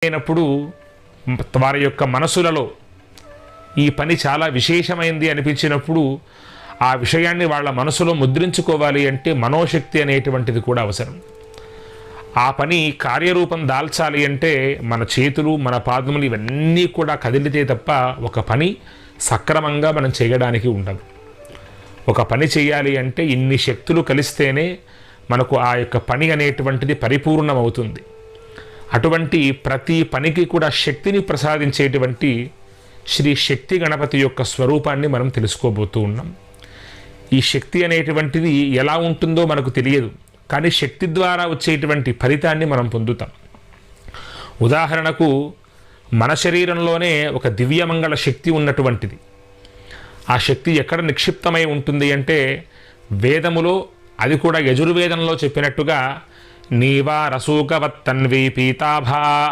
అయినప్పుడు వారి యొక్క మనసులలో ఈ పని చాలా విశేషమైంది అనిపించినప్పుడు ఆ విషయాన్ని వాళ్ళ మనసులో ముద్రించుకోవాలి అంటే మనోశక్తి అనేటువంటిది కూడా అవసరం. ఆ పని కార్యరూపం దాల్చాలి అంటే మన చేతులు మన పాదములు ఇవన్నీ కూడా కదిలితే తప్ప ఒక పని సక్రమంగా మనం చేయడానికి ఉండదు. ఒక పని చేయాలి అంటే ఇన్ని శక్తులు కలిస్తేనే మనకు ఆ యొక్క పని అనేటువంటిది పరిపూర్ణమవుతుంది. అటువంటి ప్రతి పనికి కూడా శక్తిని ప్రసాదించేటువంటి శ్రీ శక్తి గణపతి యొక్క స్వరూపాన్ని మనం తెలుసుకోబోతూ ఉన్నాం. ఈ శక్తి అనేటువంటిది ఎలా ఉంటుందో మనకు తెలియదు, కానీ శక్తి ద్వారా వచ్చేటువంటి ఫలితాన్ని మనం పొందుతాం. ఉదాహరణకు మన శరీరంలోనే ఒక దివ్యమంగళ శక్తి ఉన్నటువంటిది. ఆ శక్తి ఎక్కడ నిక్షిప్తమై ఉంటుంది అంటే వేదములో, అది కూడా యజుర్వేదంలో చెప్పినట్టుగా నీవా రసూకవత్తన్వి పీతాభా